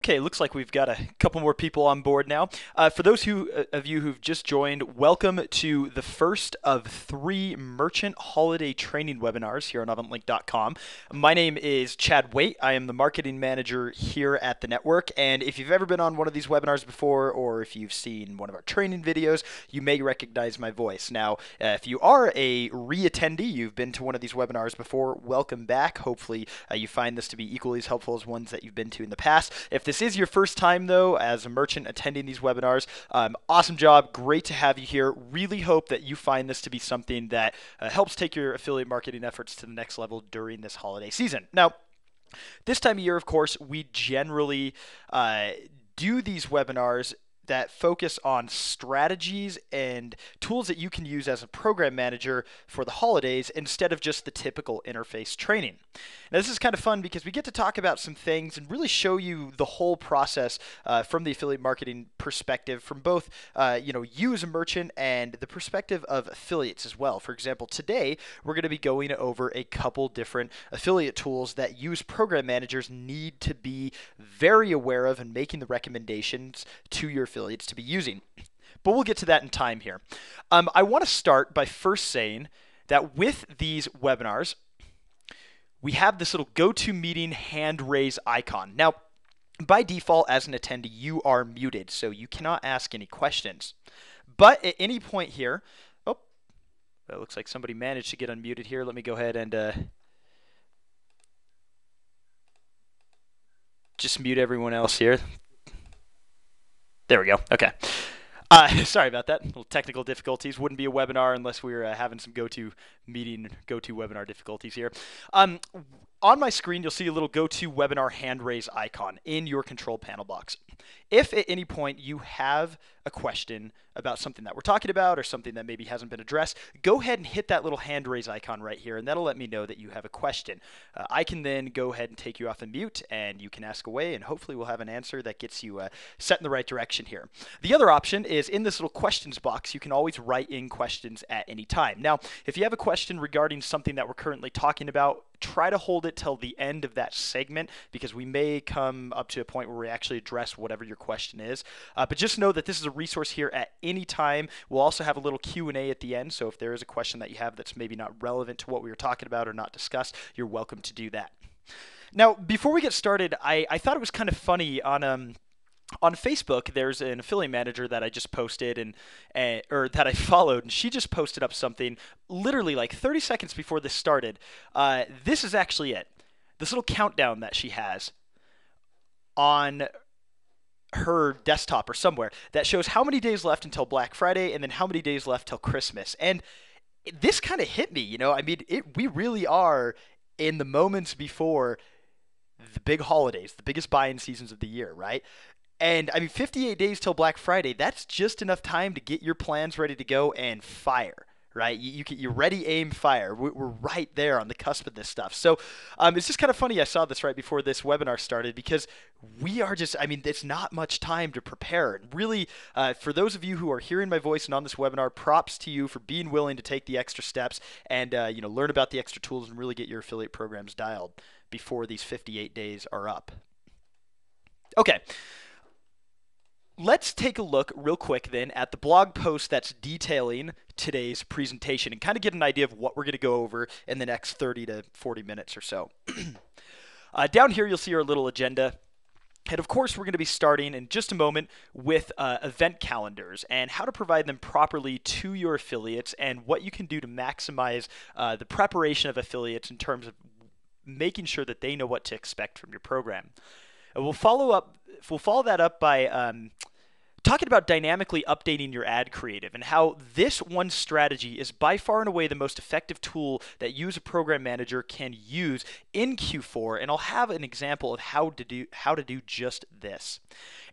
Okay, looks like we've got a couple more people on board now. For those of you who've just joined, welcome to the first of three merchant holiday training webinars here on AvantLink.com. My name is Chad Waite. I am the marketing manager here at the network. And if you've ever been on one of these webinars before, or if you've seen one of our training videos, you may recognize my voice. Now, if you are a re-attendee, you've been to one of these webinars before, welcome back. Hopefully, you find this to be equally as helpful as ones that you've been to in the past. If this is your first time, though, as a merchant attending these webinars, awesome job. Great to have you here. Really hope that you find this to be something that helps take your affiliate marketing efforts to the next level during this holiday season. Now, this time of year, of course, we generally do these webinars that focus on strategies and tools that you can use as a program manager for the holidays instead of just the typical interface training. Now, this is kind of fun because we get to talk about some things and really show you the whole process from the affiliate marketing perspective, from both you as a merchant and the perspective of affiliates as well. For example, today we're going to be going over a couple different affiliate tools that you as program managers need to be very aware of and making the recommendations to your affiliates to be using. But we'll get to that in time here. I want to start by first saying that with these webinars, we have this little GoToMeeting hand raise icon. Now, by default, as an attendee, you are muted, so you cannot ask any questions. But at any point here, oh, it looks like somebody managed to get unmuted here. Let me go ahead and just mute everyone else here. There we go. Okay. Sorry about that. Little technical difficulties. Wouldn't be a webinar unless we were having some GoToWebinar difficulties here. On my screen, you'll see a little GoToWebinar hand raise icon in your control panel box. If at any point you have a question about something that we're talking about or something that maybe hasn't been addressed, go ahead and hit that little hand raise icon right here, and that'll let me know that you have a question. I can then go ahead and take you off of mute, and you can ask away, and hopefully we'll have an answer that gets you set in the right direction here. The other option is in this little questions box, you can always write in questions at any time. Now, if you have a question regarding something that we're currently talking about, try to hold it till the end of that segment because we may come up to a point where we actually address whatever your question is. But just know that this is a resource here at any time. We'll also have a little Q&A at the end, so if there is a question that you have that's maybe not relevant to what we were talking about or not discussed, you're welcome to do that. Now, before we get started, I thought it was kind of funny on Facebook, there's an affiliate manager that I just posted or that I followed, and she just posted up something literally like 30 seconds before this started. This is actually it. This little countdown that she has on her desktop or somewhere that shows how many days left until Black Friday and then how many days left till Christmas. And this kind of hit me, you know. I mean, we really are in the moments before the big holidays, the biggest buying seasons of the year, right? And I mean, 58 days till Black Friday, that's just enough time to get your plans ready to go and fire, right? You're ready, aim, fire. We're right there on the cusp of this stuff. So it's just kind of funny I saw this right before this webinar started because we are just, I mean, it's not much time to prepare. And really, for those of you who are hearing my voice and on this webinar, props to you for being willing to take the extra steps and learn about the extra tools and really get your affiliate programs dialed before these 58 days are up. Okay. Let's take a look real quick then at the blog post that's detailing today's presentation and kind of get an idea of what we're going to go over in the next 30 to 40 minutes or so. Down here, you'll see our little agenda. And of course, we're going to be starting in just a moment with event calendars and how to provide them properly to your affiliates and what you can do to maximize the preparation of affiliates in terms of making sure that they know what to expect from your program. We'll follow that up by talking about dynamically updating your ad creative and how this one strategy is by far and away the most effective tool that you as a program manager can use in Q4, and I'll have an example of how to do just this.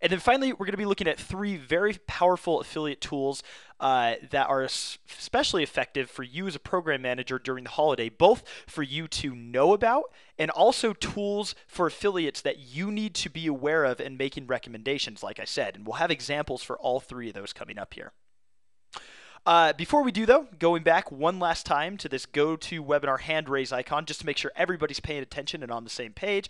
And then finally, we're going to be looking at three very powerful affiliate tools that are especially effective for you as a program manager during the holiday, both for you to know about and also tools for affiliates that you need to be aware of and making recommendations, like I said. And we'll have examples for all three of those coming up here. Before we do, though, going back one last time to this GoToWebinar hand raise icon, just to make sure everybody's paying attention and on the same page.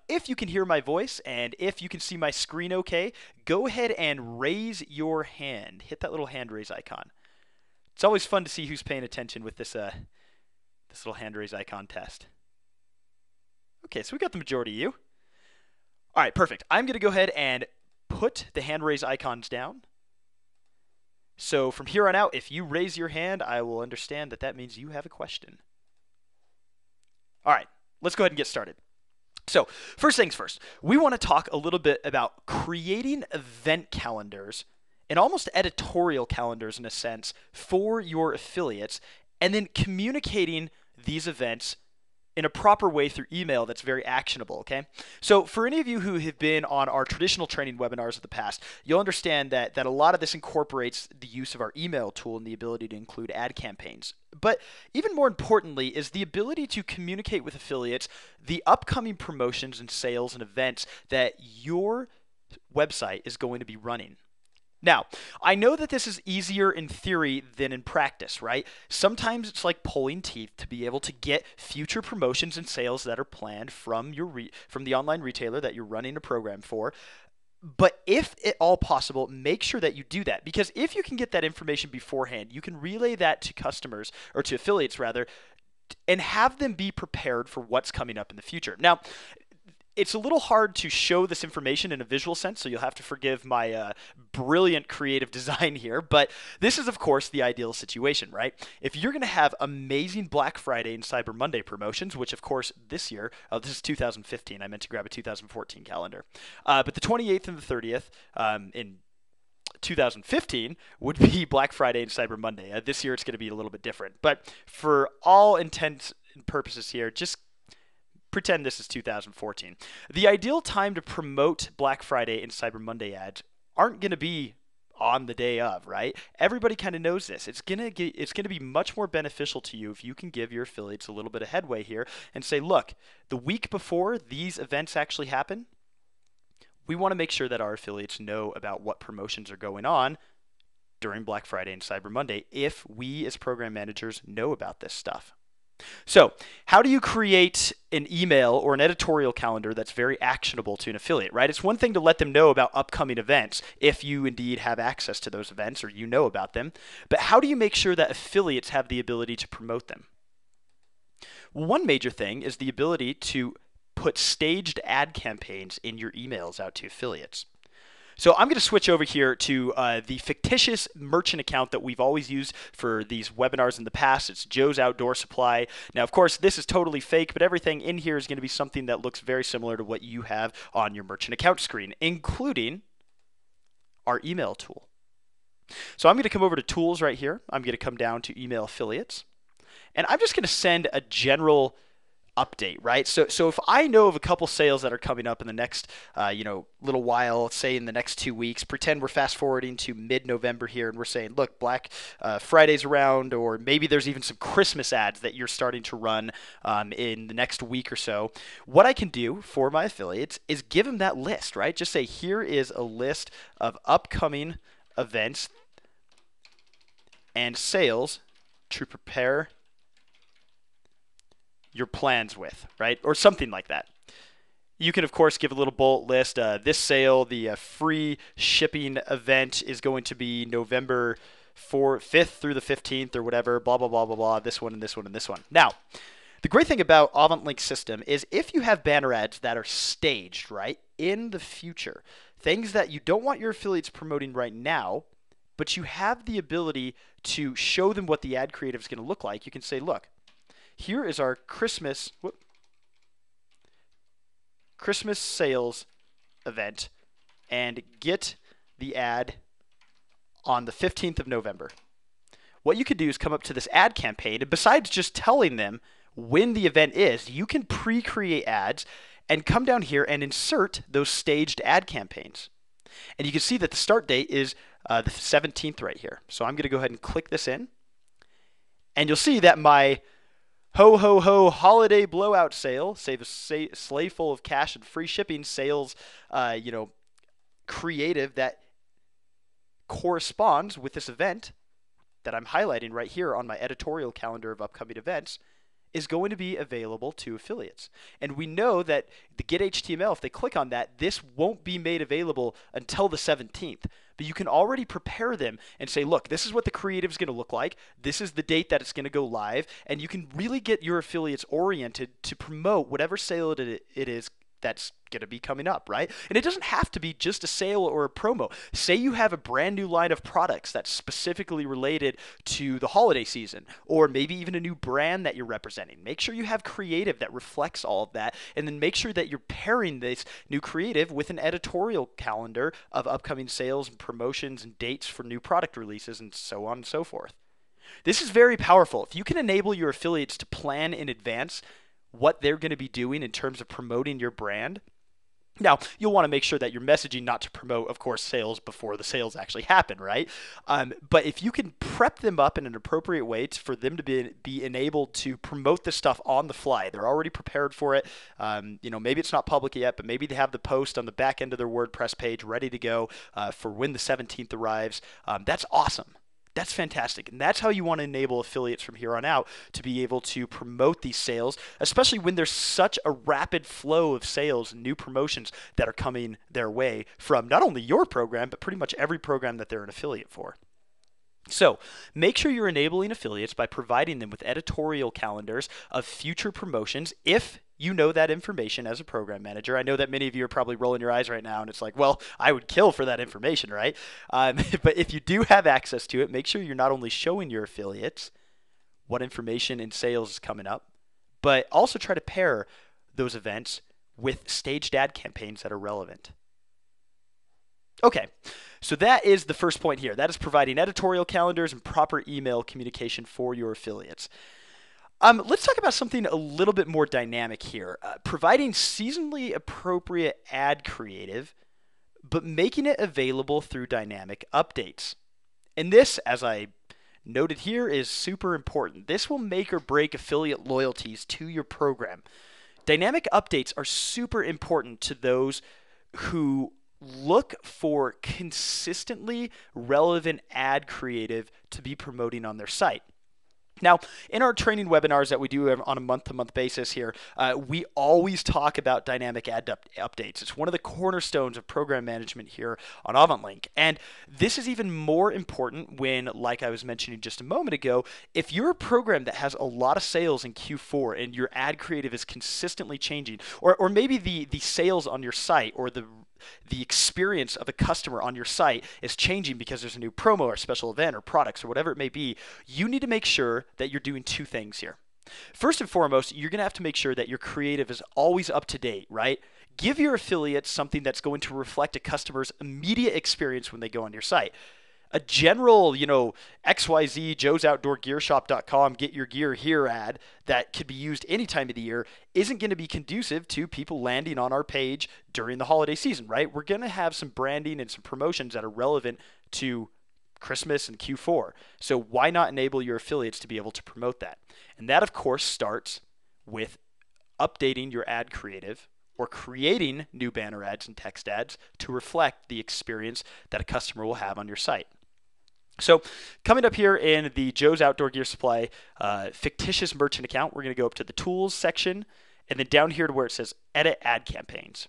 If you can hear my voice and if you can see my screen okay, go ahead and raise your hand. Hit that little hand raise icon. It's always fun to see who's paying attention with this little hand raise icon test. Okay, so we got the majority of you. All right, perfect. I'm going to go ahead and put the hand raise icons down. So from here on out, if you raise your hand, I will understand that that means you have a question. All right, let's go ahead and get started. So first things first, we want to talk a little bit about creating event calendars and almost editorial calendars in a sense for your affiliates, and then communicating these events in a proper way through email that's very actionable, okay? So for any of you who have been on our traditional training webinars of the past, you'll understand that a lot of this incorporates the use of our email tool and the ability to include ad campaigns. But even more importantly is the ability to communicate with affiliates the upcoming promotions and sales and events that your website is going to be running. Now, I know that this is easier in theory than in practice, right? Sometimes it's like pulling teeth to be able to get future promotions and sales that are planned from from the online retailer that you're running a program for. But if at all possible, make sure that you do that, because if you can get that information beforehand, you can relay that to customers, or to affiliates rather, and have them be prepared for what's coming up in the future. Now, it's a little hard to show this information in a visual sense, so you'll have to forgive my brilliant creative design here, but this is, of course, the ideal situation, right? If you're going to have amazing Black Friday and Cyber Monday promotions, which, of course, this year, this is 2015, I meant to grab a 2014 calendar, but the 28th and the 30th in 2015 would be Black Friday and Cyber Monday. This year, it's going to be a little bit different, but for all intents and purposes here, just pretend this is 2014. The ideal time to promote Black Friday and Cyber Monday ads aren't going to be on the day of, right? Everybody kind of knows this. It's going to be much more beneficial to you if you can give your affiliates a little bit of headway here and say, look, the week before these events actually happen, we want to make sure that our affiliates know about what promotions are going on during Black Friday and Cyber Monday if we as program managers know about this stuff. So how do you create an email or an editorial calendar that's very actionable to an affiliate, right? It's one thing to let them know about upcoming events if you indeed have access to those events or you know about them, but how do you make sure that affiliates have the ability to promote them? One major thing is the ability to put staged ad campaigns in your emails out to affiliates. So I'm going to switch over here to the fictitious merchant account that we've always used for these webinars in the past. It's Joe's Outdoor Supply. Now, of course, this is totally fake, but everything in here is going to be something that looks very similar to what you have on your merchant account screen, including our email tool. So I'm going to come over to Tools right here. I'm going to come down to Email Affiliates, and I'm just going to send a general update, right? So if I know of a couple sales that are coming up in the next, little while, let's say in the next 2 weeks, pretend we're fast forwarding to mid-November here, and we're saying, look, Black Friday's around, or maybe there's even some Christmas ads that you're starting to run in the next week or so. What I can do for my affiliates is give them that list, right? Just say, here is a list of upcoming events and sales to prepare your plans with, right? Or something like that. You can, of course, give a little bullet list. This sale, the free shipping event is going to be November 5th through the 15th or whatever, blah, blah, blah, blah, blah, this one and this one and this one. Now, the great thing about AvantLink system is if you have banner ads that are staged, right, in the future, things that you don't want your affiliates promoting right now, but you have the ability to show them what the ad creative is going to look like, you can say, look, here is our Christmas sales event, and get the ad on the 15th of November. What you could do is come up to this ad campaign, and besides just telling them when the event is, you can pre-create ads and come down here and insert those staged ad campaigns. And you can see that the start date is the 17th right here. So I'm going to go ahead and click this in, and you'll see that my ho, ho, ho, holiday blowout sale, save a sleigh full of cash and free shipping sales, creative that corresponds with this event that I'm highlighting right here on my editorial calendar of upcoming events is going to be available to affiliates. And we know that the Get HTML, if they click on that, this won't be made available until the 17th. But you can already prepare them and say, look, this is what the creative is going to look like. This is the date that it's going to go live. And you can really get your affiliates oriented to promote whatever sale it is that's going to be coming up, right? And it doesn't have to be just a sale or a promo. Say you have a brand new line of products that's specifically related to the holiday season, or maybe even a new brand that you're representing. Make sure you have creative that reflects all of that, and then make sure that you're pairing this new creative with an editorial calendar of upcoming sales and promotions and dates for new product releases and so on and so forth. This is very powerful. If you can enable your affiliates to plan in advance what they're going to be doing in terms of promoting your brand. Now, you'll want to make sure that you're messaging not to promote, of course, sales before the sales actually happen, right? But if you can prep them up in an appropriate way for them to be enabled to promote this stuff on the fly, they're already prepared for it. Maybe it's not public yet, but maybe they have the post on the back end of their WordPress page ready to go for when the 17th arrives. That's awesome. That's fantastic. And that's how you want to enable affiliates from here on out to be able to promote these sales, especially when there's such a rapid flow of sales and new promotions that are coming their way from not only your program, but pretty much every program that they're an affiliate for. So make sure you're enabling affiliates by providing them with editorial calendars of future promotions if you know that information as a program manager. I know that many of you are probably rolling your eyes right now, and it's like, well, I would kill for that information, right? But if you do have access to it, make sure you're not only showing your affiliates what information in sales is coming up, but also try to pair those events with staged ad campaigns that are relevant. Okay, so that is the first point here. That is providing editorial calendars and proper email communication for your affiliates. Let's talk about something a little bit more dynamic here. Providing seasonally appropriate ad creative, but making it available through dynamic updates. And this, as I noted here, is super important. This will make or break affiliate loyalties to your program. Dynamic updates are super important to those who look for consistently relevant ad creative to be promoting on their site. Now, in our training webinars that we do on a month-to-month basis here, we always talk about dynamic ad updates. It's one of the cornerstones of program management here on AvantLink. And this is even more important when, like I was mentioning just a moment ago, if you're a program that has a lot of sales in Q4 and your ad creative is consistently changing, or maybe the sales on your site or the experience of a customer on your site is changing because there's a new promo or special event or products or whatever it may be, you need to make sure that you're doing two things here. First and foremost, you're going to have to make sure that your creative is always up to date, right? Give your affiliates something that's going to reflect a customer's immediate experience when they go on your site. A general, XYZ, joesoutdoorgearshop.com, get your gear here ad that could be used any time of the year isn't going to be conducive to people landing on our page during the holiday season, right? We're going to have some branding and some promotions that are relevant to Christmas and Q4. So why not enable your affiliates to be able to promote that? And that, of course, starts with updating your ad creative or creating new banner ads and text ads to reflect the experience that a customer will have on your site. So coming up here in the Joe's Outdoor Gear Supply fictitious merchant account, we're going to go up to the Tools section and then down here to where it says Edit Ad Campaigns.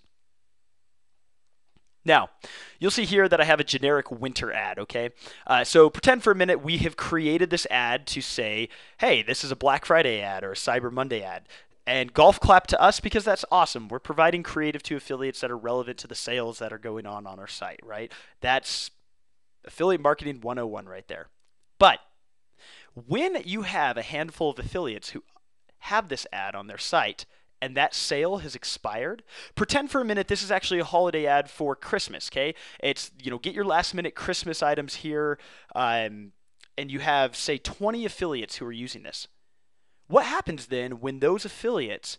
Now, you'll see here that I have a generic winter ad, okay? So pretend for a minute we have created this ad to say, hey, this is a Black Friday ad or a Cyber Monday ad. And golf clap to us because that's awesome. We're providing creative to affiliates that are relevant to the sales that are going on our site, right? That's affiliate marketing 101 right there. But when you have a handful of affiliates who have this ad on their site and that sale has expired, pretend for a minute this is actually a holiday ad for Christmas, okay? It's, get your last minute Christmas items here, and you have, say, 20 affiliates who are using this. What happens then when those affiliates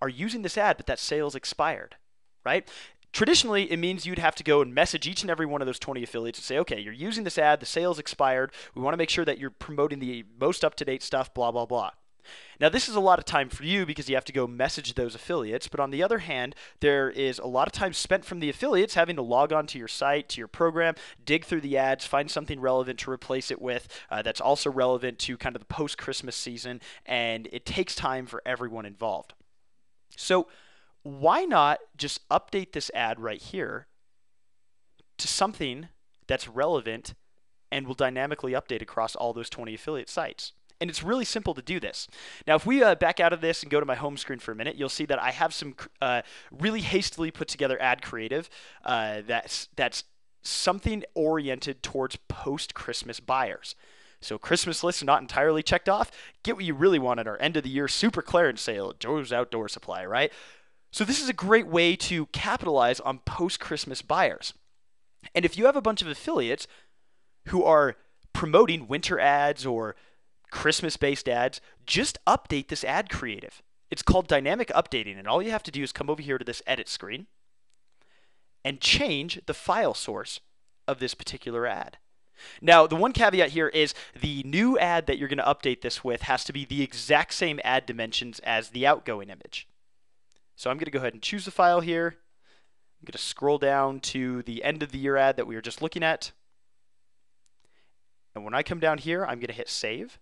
are using this ad but that sale's expired, right? Traditionally, it means you'd have to go and message each and every one of those 20 affiliates and say, okay, you're using this ad, the sale's expired, we want to make sure that you're promoting the most up-to-date stuff, blah, blah, blah. Now, this is a lot of time for you because you have to go message those affiliates, but on the other hand, there is a lot of time spent from the affiliates having to log on to your site, to your program, dig through the ads, find something relevant to replace it with that's also relevant to kind of the post-Christmas season, and it takes time for everyone involved. So why not just update this ad right here to something that's relevant and will dynamically update across all those 20 affiliate sites? And it's really simple to do this. Now, if we back out of this and go to my home screen for a minute, you'll see that I have some really hastily put together ad creative that's something oriented towards post-Christmas buyers. So Christmas lists not entirely checked off. Get what you really want at our end of the year super clearance sale at Joe's Outdoor Supply, right? So this is a great way to capitalize on post-Christmas buyers. And if you have a bunch of affiliates who are promoting winter ads or Christmas-based ads, just update this ad creative. It's called dynamic updating, and all you have to do is come over here to this edit screen and change the file source of this particular ad. Now, the one caveat here is the new ad that you're going to update this with has to be the exact same ad dimensions as the outgoing image. So I'm going to go ahead and choose the file here. I'm going to scroll down to the end of the year ad that we were just looking at. And when I come down here, I'm going to hit save.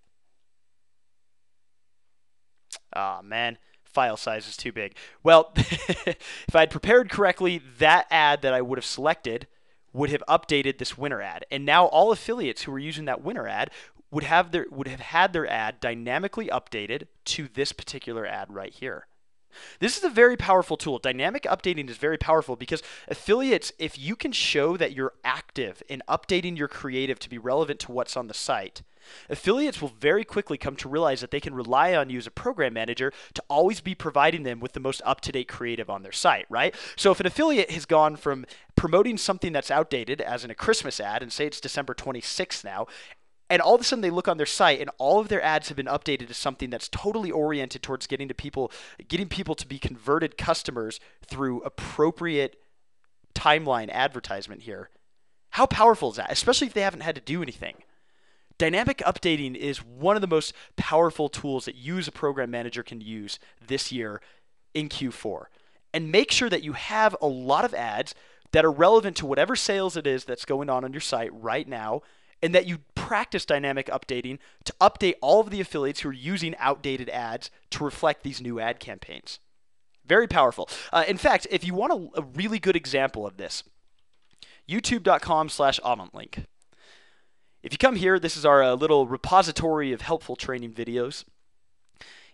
Ah, man, file size is too big. Well, if I had prepared correctly, that ad that I would have selected would have updated this winter ad. And now all affiliates who are using that winter ad would have had their ad dynamically updated to this particular ad right here. This is a very powerful tool. Dynamic updating is very powerful because affiliates, if you can show that you're active in updating your creative to be relevant to what's on the site, affiliates will very quickly come to realize that they can rely on you as a program manager to always be providing them with the most up-to-date creative on their site, right? So if an affiliate has gone from promoting something that's outdated, as in a Christmas ad, and say it's December 26th now, and all of a sudden they look on their site and all of their ads have been updated to something that's totally oriented towards getting people to be converted customers through appropriate timeline advertisement here. How powerful is that? Especially if they haven't had to do anything. Dynamic updating is one of the most powerful tools that you as a program manager can use this year in Q4. And make sure that you have a lot of ads that are relevant to whatever sales it is that's going on your site right now, and that you practice dynamic updating to update all of the affiliates who are using outdated ads to reflect these new ad campaigns. Very powerful. In fact, if you want a really good example of this, youtube.com/AvantLink. If you come here, this is our little repository of helpful training videos.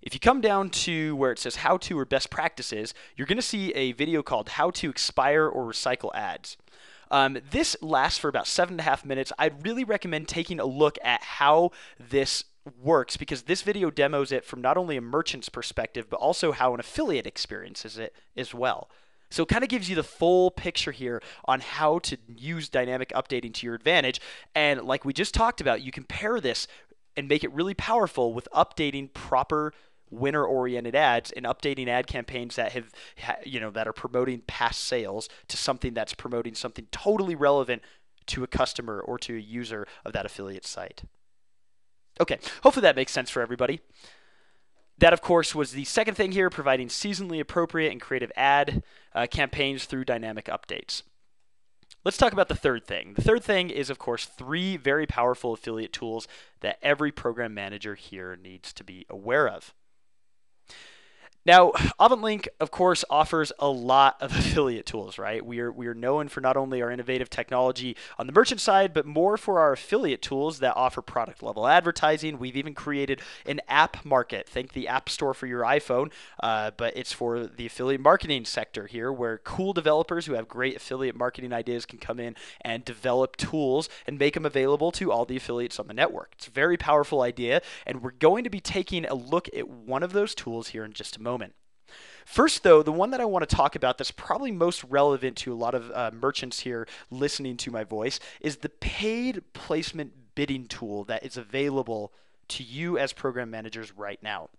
If you come down to where it says how to or best practices, you're going to see a video called how to expire or recycle ads. This lasts for about 7.5 minutes. I'd really recommend taking a look at how this works because this video demos it from not only a merchant's perspective, but also how an affiliate experiences it as well. So it kind of gives you the full picture here on how to use dynamic updating to your advantage. And like we just talked about, you can pair this and make it really powerful with updating proper winter-oriented ads and updating ad campaigns that that are promoting past sales to something that's promoting something totally relevant to a customer or to a user of that affiliate site. Okay, hopefully that makes sense for everybody. That, of course, was the second thing here, providing seasonally appropriate and creative ad campaigns through dynamic updates. Let's talk about the third thing. The third thing is, of course, 3 very powerful affiliate tools that every program manager here needs to be aware of. Now, AvantLink, of course, offers a lot of affiliate tools, right? We are known for not only our innovative technology on the merchant side, but more for our affiliate tools that offer product-level advertising. We've even created an app market. Think the App Store for your iPhone, but it's for the affiliate marketing sector here, where cool developers who have great affiliate marketing ideas can come in and develop tools and make them available to all the affiliates on the network. It's a very powerful idea, and we're going to be taking a look at one of those tools here in just a moment. First, though, the one that I want to talk about that's probably most relevant to a lot of merchants here listening to my voice is the paid placement bidding tool that is available to you as program managers right now.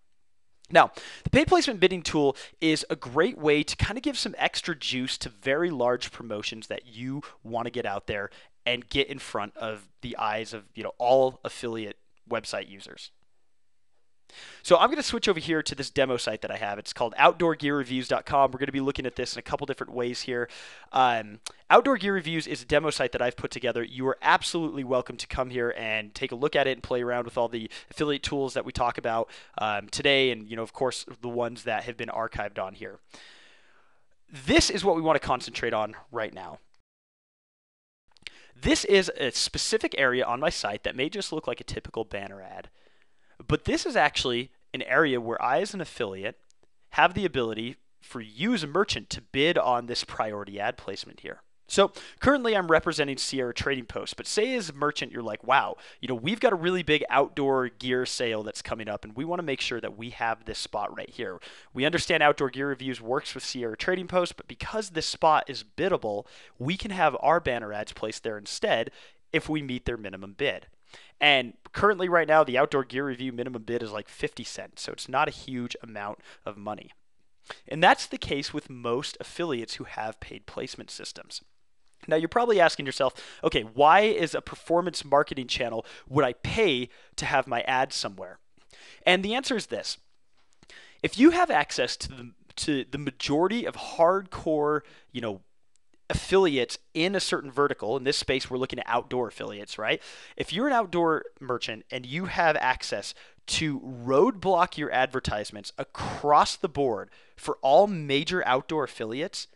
Now, the paid placement bidding tool is a great way to kind of give some extra juice to very large promotions that you want to get out there and get in front of the eyes of all affiliate website users. So I'm going to switch over here to this demo site that I have. It's called outdoorgearreviews.com. We're going to be looking at this in a couple different ways here. Outdoor Gear Reviews is a demo site that I've put together. You are absolutely welcome to come here and take a look at it and play around with all the affiliate tools that we talk about today, and of course, the ones that have been archived on here. This is what we want to concentrate on right now. This is a specific area on my site that may just look like a typical banner ad. But this is actually an area where I, as an affiliate, have the ability for you as a merchant to bid on this priority ad placement here. So currently I'm representing Sierra Trading Post, but say as a merchant you're like, wow, we've got a really big outdoor gear sale that's coming up, and we want to make sure that we have this spot right here. We understand Outdoor Gear Reviews works with Sierra Trading Post, but because this spot is biddable, we can have our banner ads placed there instead if we meet their minimum bid. And currently right now, the Outdoor Gear Review minimum bid is like 50 cents, so it's not a huge amount of money. And that's the case with most affiliates who have paid placement systems. Now you're probably asking yourself, okay, why is a performance marketing channel would I pay to have my ads somewhere? And the answer is this. If you have access to the majority of hardcore, affiliates in a certain vertical, in this space we're looking at outdoor affiliates, right? If you're an outdoor merchant and you have access to roadblock your advertisements across the board for all major outdoor affiliates,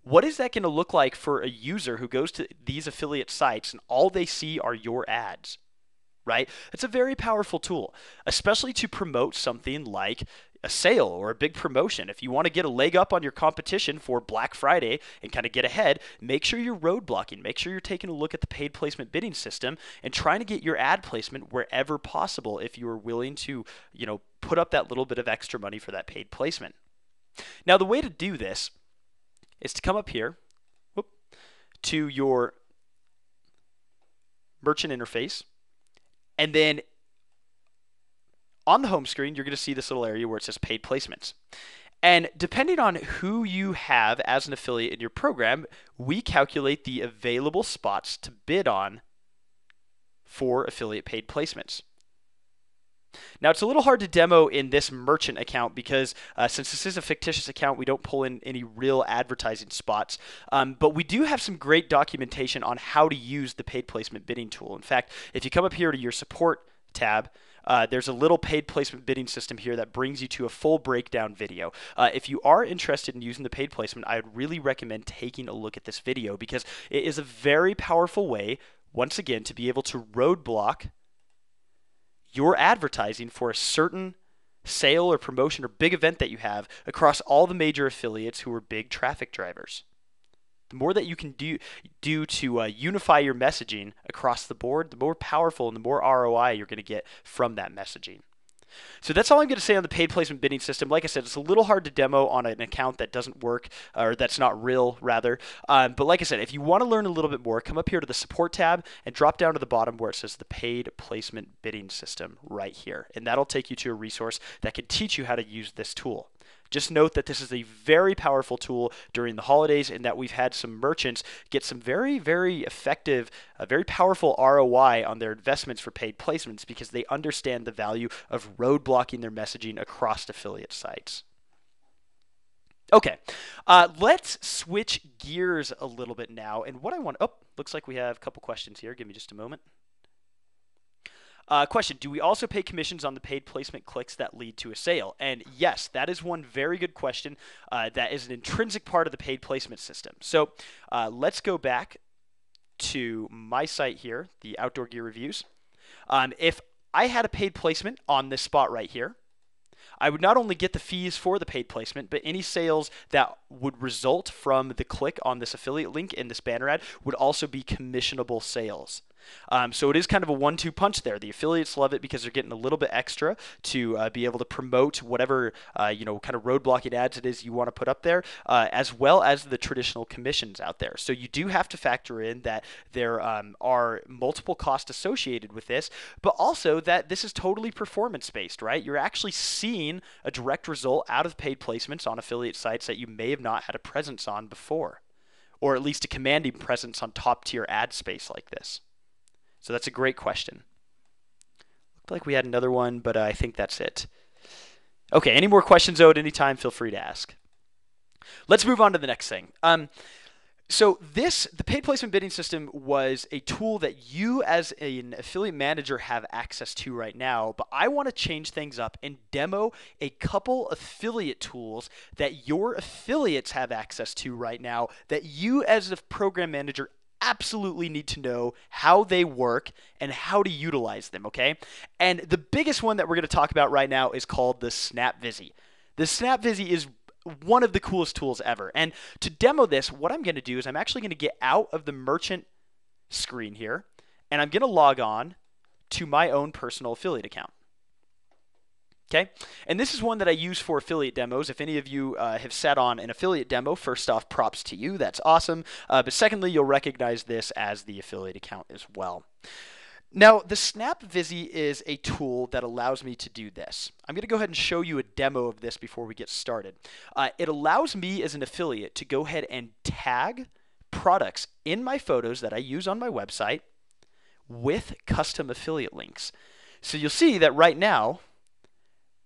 what is that going to look like for a user who goes to these affiliate sites and all they see are your ads, right? It's a very powerful tool, especially to promote something like a sale or a big promotion. If you want to get a leg up on your competition for Black Friday and kind of get ahead, make sure you're road blocking. Make sure you're taking a look at the paid placement bidding system and trying to get your ad placement wherever possible if you are willing to, put up that little bit of extra money for that paid placement. Now, the way to do this is to come up here to your merchant interface, and then on the home screen, you're going to see this little area where it says paid placements. And depending on who you have as an affiliate in your program, we calculate the available spots to bid on for affiliate paid placements. Now, it's a little hard to demo in this merchant account because since this is a fictitious account, we don't pull in any real advertising spots. But we do have some great documentation on how to use the paid placement bidding tool. In fact, if you come up here to your support tab, there's a little paid placement bidding system here that brings you to a full breakdown video. If you are interested in using the paid placement, I would really recommend taking a look at this video because it is a very powerful way, once again, to be able to roadblock your advertising for a certain sale or promotion or big event that you have across all the major affiliates who are big traffic drivers. The more that you can do to unify your messaging across the board, the more powerful and the more ROI you're going to get from that messaging. So that's all I'm going to say on the paid placement bidding system. Like I said, it's a little hard to demo on an account that doesn't work, or that's not real, rather. But like I said, if you want to learn a little bit more, come up here to the support tab and drop down to the bottom where it says the paid placement bidding system right here. And that'll take you to a resource that can teach you how to use this tool. Just note that this is a very powerful tool during the holidays and that we've had some merchants get some very, very effective, very powerful ROI on their investments for paid placements because they understand the value of roadblocking their messaging across affiliate sites. Okay, let's switch gears a little bit now. And what I want, looks like we have a couple questions here. Give me just a moment. Question, do we also pay commissions on the paid placement clicks that lead to a sale? And yes, that is one very good question that is an intrinsic part of the paid placement system. So let's go back to my site here, the Outdoor Gear Reviews. If I had a paid placement on this spot right here, I would not only get the fees for the paid placement, but any sales that would result from the click on this affiliate link in this banner ad would also be commissionable sales. So it is kind of a 1-2 punch there. The affiliates love it because they're getting a little bit extra to be able to promote whatever kind of roadblocking ads it is you want to put up there, as well as the traditional commissions out there. So you do have to factor in that there are multiple costs associated with this, but also that this is totally performance-based, right? You're actually seeing a direct result out of paid placements on affiliate sites that you may have not had a presence on before, or at least a commanding presence on top-tier ad space like this. So that's a great question. Looked like we had another one, but I think that's it. Okay, any more questions, though, at any time, feel free to ask. Let's move on to the next thing. So the paid placement bidding system was a tool that you as an affiliate manager have access to right now, but I want to change things up and demo a couple affiliate tools that your affiliates have access to right now that you as a program manager absolutely need to know how they work and how to utilize them, okay? And the biggest one that we're going to talk about right now is called the SnapBusy. The SnapBusy is one of the coolest tools ever. And to demo this, what I'm going to do is I'm actually going to get out of the merchant screen here, and I'm going to log on to my own personal affiliate account. Okay, and this is one that I use for affiliate demos. If any of you have sat on an affiliate demo, first off, props to you. That's awesome. But secondly, you'll recognize this as the affiliate account as well. Now, the SnapBusy is a tool that allows me to do this. I'm going to go ahead and show you a demo of this before we get started. It allows me as an affiliate to go ahead and tag products in my photos that I use on my website with custom affiliate links. So you'll see that right now,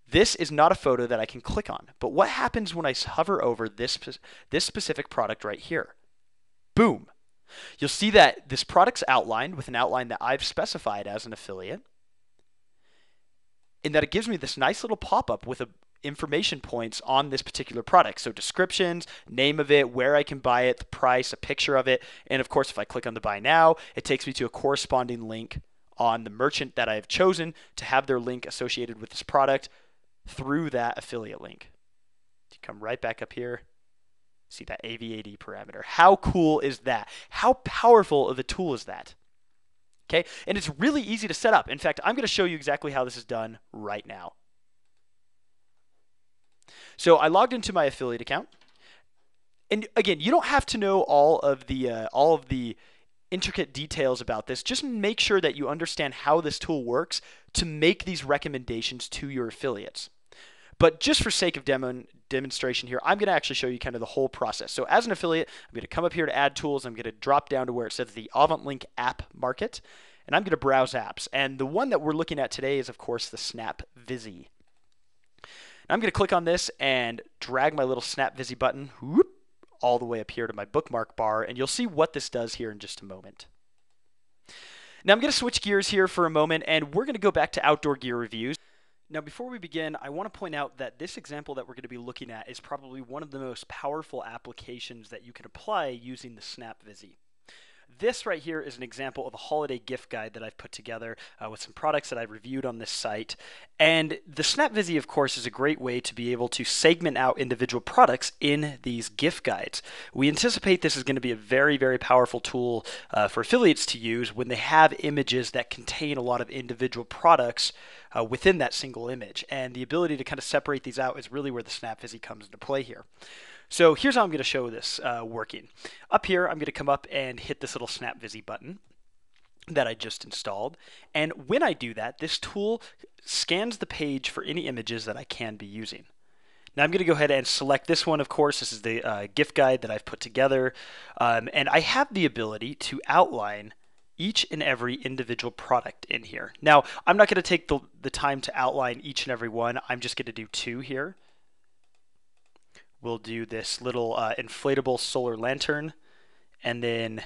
this is not a photo that I can click on. But what happens when I hover over this specific product right here? Boom. You'll see that this product's outlined with an outline that I've specified as an affiliate, and that it gives me this nice little pop-up with information points on this particular product. So descriptions, name of it, where I can buy it, the price, a picture of it, and of course if I click on the buy now, it takes me to a corresponding link on the merchant that I have chosen to have their link associated with this product through that affiliate link. You come right back up here. See that AVAD parameter. How cool is that? How powerful of a tool is that? Okay, and it's really easy to set up. In fact, I'm going to show you exactly how this is done right now. So I logged into my affiliate account. And again, you don't have to know all of the intricate details about this. Just make sure that you understand how this tool works to make these recommendations to your affiliates. But just for sake of demonstration here, I'm going to actually show you kind of the whole process. So as an affiliate, I'm going to come up here to add tools. I'm going to drop down to where it says the AvantLink app market, and I'm going to browse apps. And the one that we're looking at today is, of course, the SnapBusy. I'm going to click on this and drag my little SnapBusy button whoop, all the way up here to my bookmark bar, and you'll see what this does here in just a moment. Now I'm going to switch gears here for a moment, and we're going to go back to outdoor gear reviews. Now, before we begin, I want to point out that this example that we're going to be looking at is probably one of the most powerful applications that you can apply using the SnapBusy. This right here is an example of a holiday gift guide that I've put together with some products that I've reviewed on this site. And the SnapBusy, of course, is a great way to be able to segment out individual products in these gift guides. We anticipate this is going to be a very, very powerful tool for affiliates to use when they have images that contain a lot of individual products within that single image. And the ability to kind of separate these out is really where the SnapBusy comes into play here. So here's how I'm going to show this working. Up here, I'm going to come up and hit this little SnapBusy button that I just installed. And when I do that, this tool scans the page for any images that I can be using. Now I'm going to go ahead and select this one, of course. This is the gift guide that I've put together. And I have the ability to outline each and every individual product in here. Now, I'm not going to take the time to outline each and every one. I'm just going to do two here. We'll do this little inflatable solar lantern, and then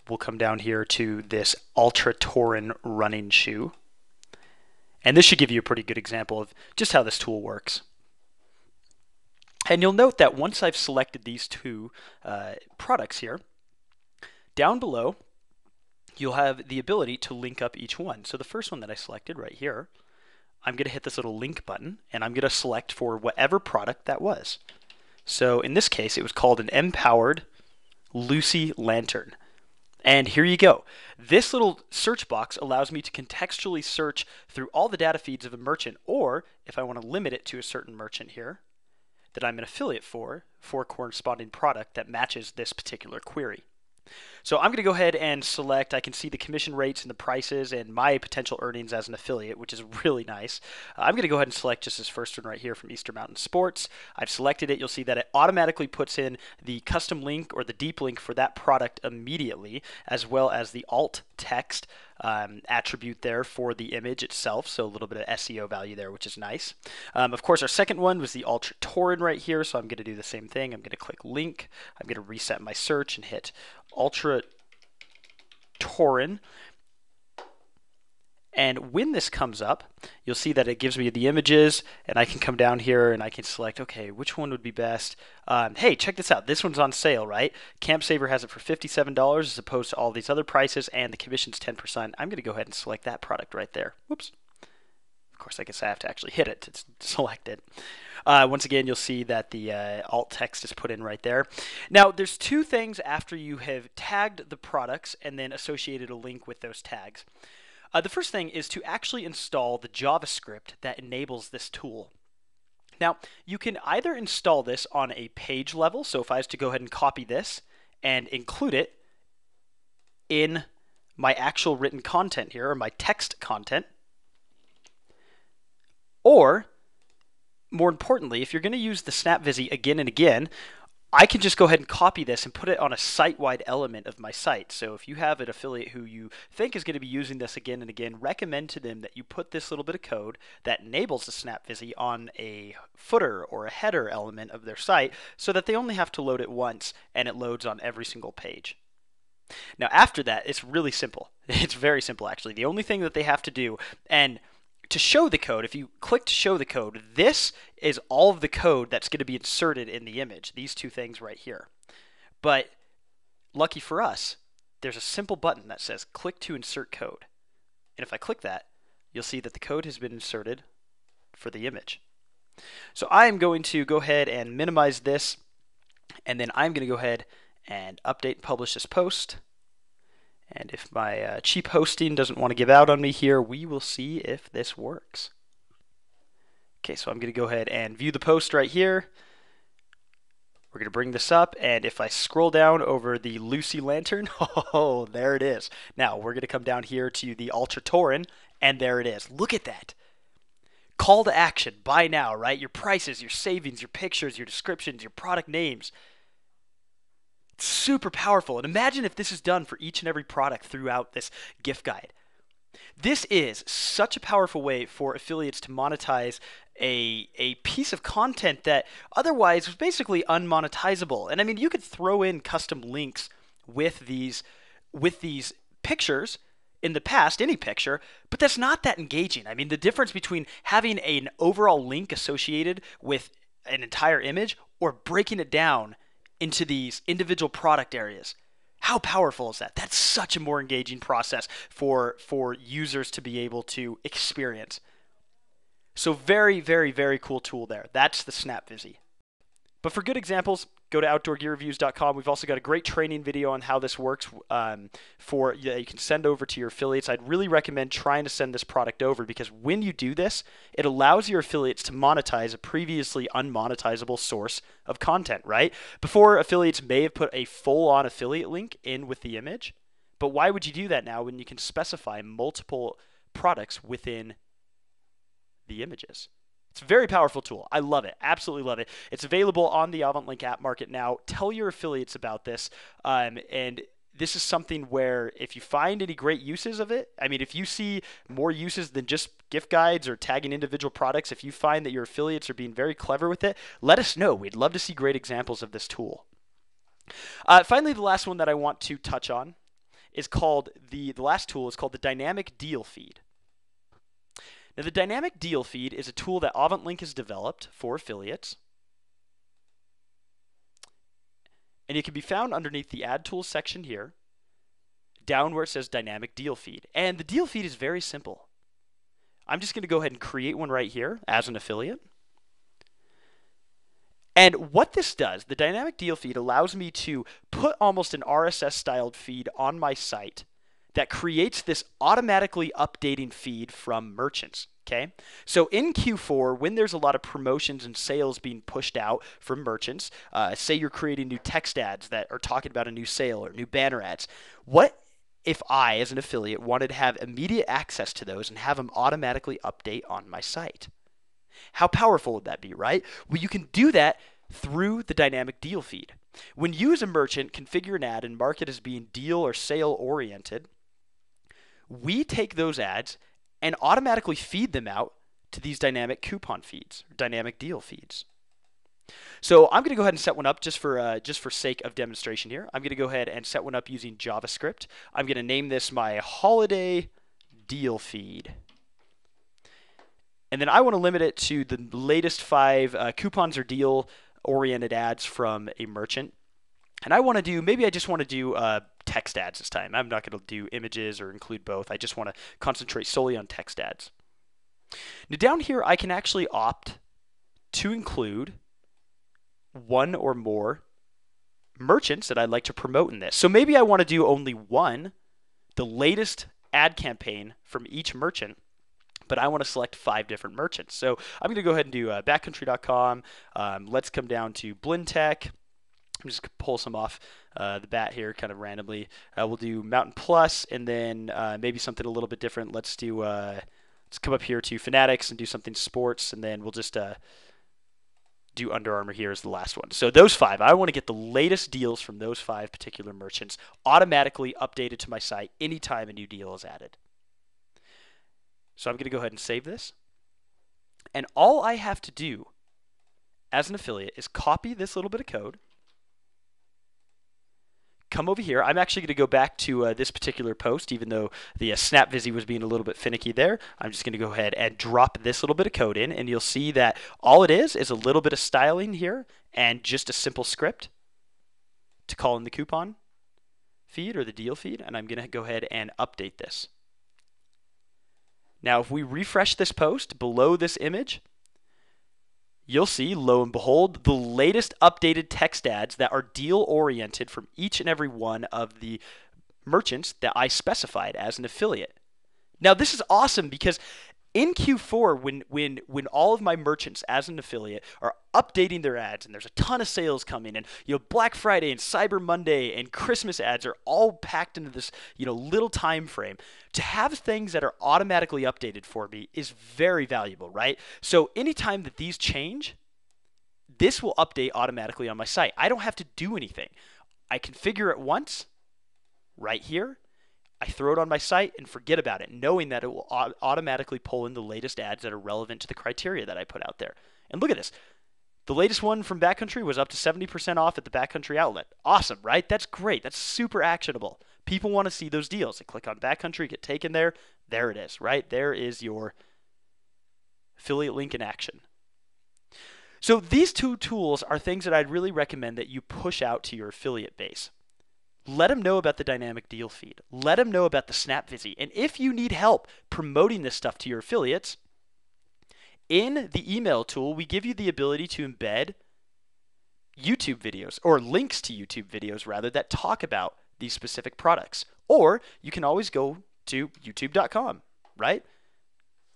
we'll come down here to this Ultra Taurin running shoe. And this should give you a pretty good example of just how this tool works. And you'll note that once I've selected these two products here, down below, you'll have the ability to link up each one. So the first one that I selected right here, I'm going to hit this little link button, and I'm going to select for whatever product that was. So in this case, it was called an M-Powered Lucy Lantern. And here you go. This little search box allows me to contextually search through all the data feeds of a merchant, or if I want to limit it to a certain merchant here that I'm an affiliate for a corresponding product that matches this particular query. So I'm going to go ahead and select, I can see the commission rates and the prices and my potential earnings as an affiliate, which is really nice. I'm going to go ahead and select just this first one right here from Eastern Mountain Sports. I've selected it. You'll see that it automatically puts in the custom link or the deep link for that product immediately, as well as the alt text attribute there for the image itself, so a little bit of SEO value there, which is nice. Of course, our second one was the Ultra Torrent right here, so I'm going to do the same thing. I'm going to click link. I'm going to reset my search and hit Ultra Torrent. And when this comes up, you'll see that it gives me the images, and I can come down here and I can select, okay, which one would be best? Hey, check this out. This one's on sale, right? CampSaver has it for $57 as opposed to all these other prices, and the commission's 10%. I'm going to go ahead and select that product right there. Whoops. Of course, I guess I have to actually hit it to select it. Once again, you'll see that the alt text is put in right there. Now, there's two things after you have tagged the products and then associated a link with those tags. The first thing is to actually install the JavaScript that enables this tool. Now, you can either install this on a page level, so if I was to go ahead and copy this and include it in my actual written content here, or my text content, or more importantly, if you're going to use the SnapBusy again and again, I can just go ahead and copy this and put it on a site-wide element of my site. So if you have an affiliate who you think is going to be using this again and again, recommend to them that you put this little bit of code that enables the SnapBusy on a footer or a header element of their site so that they only have to load it once and it loads on every single page. Now after that, it's really simple. It's very simple actually. The only thing that they have to do, and to show the code, if you click to show the code, this is all of the code that's going to be inserted in the image, these two things right here. But lucky for us, there's a simple button that says click to insert code. And if I click that, you'll see that the code has been inserted for the image. So I'm going to go ahead and minimize this, and then I'm going to go ahead and update and publish this post. And if my cheap hosting doesn't want to give out on me here, we will see if this works. Okay, so I'm going to go ahead and view the post right here. We're going to bring this up, and if I scroll down over the Lucy Lantern, oh, there it is. Now, we're going to come down here to the Ultra Torrent, and there it is. Look at that. Call to action, buy now, right? Your prices, your savings, your pictures, your descriptions, your product names. Super powerful. And imagine if this is done for each and every product throughout this gift guide. This is such a powerful way for affiliates to monetize a piece of content that otherwise was basically unmonetizable. And I mean, you could throw in custom links with these pictures in the past, any picture, but that's not that engaging. I mean, the difference between having an overall link associated with an entire image or breaking it down into these individual product areas. How powerful is that? That's such a more engaging process for users to be able to experience. So very, very, very cool tool there. That's the SnapBusy. But for good examples, go to outdoorgearreviews.com. We've also got a great training video on how this works you can send over to your affiliates. I'd really recommend trying to send this product over because when you do this, it allows your affiliates to monetize a previously unmonetizable source of content, right? Before, affiliates may have put a full-on affiliate link in with the image, but why would you do that now when you can specify multiple products within the images? It's a very powerful tool. I love it. Absolutely love it. It's available on the AvantLink app market now. Tell your affiliates about this. And this is something where if you find any great uses of it, I mean, if you see more uses than just gift guides or tagging individual products, if you find that your affiliates are being very clever with it, let us know. We'd love to see great examples of this tool. Finally, the last one that I want to touch on is called, the last tool is called the Dynamic Deal Feed. Now, the Dynamic Deal Feed is a tool that AvantLink has developed for affiliates. And it can be found underneath the Add Tools section here, down where it says Dynamic Deal Feed. And the deal feed is very simple. I'm just going to go ahead and create one right here as an affiliate. And what this does, the Dynamic Deal Feed allows me to put almost an RSS-styled feed on my site that creates this automatically updating feed from merchants, okay? So in Q4, when there's a lot of promotions and sales being pushed out from merchants, say you're creating new text ads that are talking about a new sale or new banner ads, what if I, as an affiliate, wanted to have immediate access to those and have them automatically update on my site? How powerful would that be, right? Well, you can do that through the Dynamic Deal Feed. When you as a merchant configure an ad and mark it as being deal or sale oriented, we take those ads and automatically feed them out to these dynamic coupon feeds, dynamic deal feeds. So I'm going to go ahead and set one up just for sake of demonstration here. I'm going to go ahead and set one up using JavaScript. I'm going to name this my holiday deal feed. And then I want to limit it to the latest 5 coupons or deal-oriented ads from a merchant. And I want to do, maybe I just want to do text ads this time. I'm not going to do images or include both. I just want to concentrate solely on text ads. Now down here, I can actually opt to include one or more merchants that I'd like to promote in this. So maybe I want to do only one, the latest ad campaign from each merchant, but I want to select 5 different merchants. So I'm going to go ahead and do backcountry.com. Let's come down to Blintech. I'm just going to pull some off the bat here kind of randomly. We'll do Mountain Plus, and then maybe something a little bit different. Let's come up here to Fanatics and do something sports, and then we'll just do Under Armour here as the last one. So those 5, I want to get the latest deals from those 5 particular merchants automatically updated to my site anytime a new deal is added. So I'm going to go ahead and save this. And all I have to do as an affiliate is copy this little bit of code, come over here. I'm actually going to go back to this particular post, even though the SnapBusy was being a little bit finicky there. I'm just going to go ahead and drop this little bit of code in, and you'll see that all it is a little bit of styling here and just a simple script to call in the coupon feed or the deal feed, and I'm going to go ahead and update this. Now, if we refresh this post below this image, you'll see, lo and behold, the latest updated text ads that are deal-oriented from each and every one of the merchants that I specified as an affiliate. Now, this is awesome because in Q4, when all of my merchants as an affiliate are updating their ads, and there's a ton of sales coming, and Black Friday and Cyber Monday and Christmas ads are all packed into this little time frame, to have things that are automatically updated for me is very valuable, right? So anytime that these change, this will update automatically on my site. I don't have to do anything. I configure it once right here. I throw it on my site and forget about it, knowing that it will automatically pull in the latest ads that are relevant to the criteria that I put out there. And look at this. The latest one from Backcountry was up to 70% off at the Backcountry outlet. Awesome, right? That's great. That's super actionable. People want to see those deals. They click on Backcountry, get taken there. There it is, right? There is your affiliate link in action. So these 2 tools are things that I'd really recommend that you push out to your affiliate base. Let them know about the dynamic deal feed. Let them know about the SnapBusy. And if you need help promoting this stuff to your affiliates, in the email tool, we give you the ability to embed YouTube videos, or links to YouTube videos rather, that talk about these specific products. Or you can always go to youtube.com, right?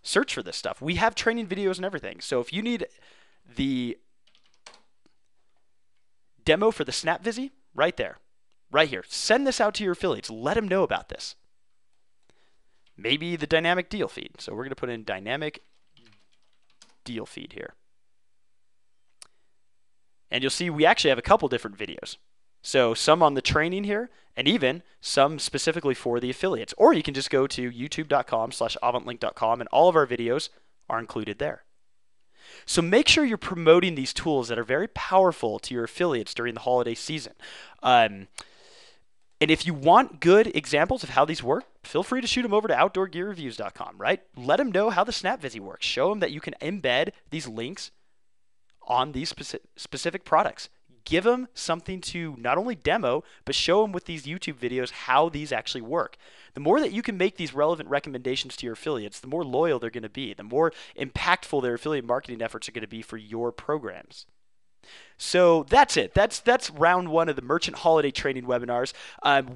Search for this stuff. We have training videos and everything. So if you need the demo for the SnapBusy, right there. Right here. Send this out to your affiliates. Let them know about this. Maybe the dynamic deal feed. So we're going to put in dynamic deal feed here. And you'll see we actually have a couple different videos. So some on the training here, and even some specifically for the affiliates. Or you can just go to youtube.com/avantlink.com, and all of our videos are included there. So make sure you're promoting these tools that are very powerful to your affiliates during the holiday season. And if you want good examples of how these work, feel free to shoot them over to outdoorgearreviews.com, right? Let them know how the SnapBusy works. Show them that you can embed these links on these specific products. Give them something to not only demo, but show them with these YouTube videos how these actually work. The more that you can make these relevant recommendations to your affiliates, the more loyal they're going to be, the more impactful their affiliate marketing efforts are going to be for your programs. So that's it. That's round 1 of the Merchant Holiday Training webinars.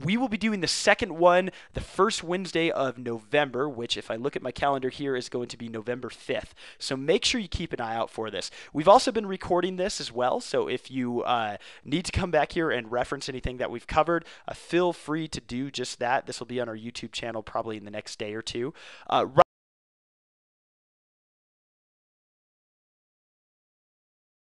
We will be doing the second one the first Wednesday of November, which, if I look at my calendar here, is going to be November 5th. So make sure you keep an eye out for this. We've also been recording this as well, so if you need to come back here and reference anything that we've covered, feel free to do just that. This will be on our YouTube channel probably in the next day or two.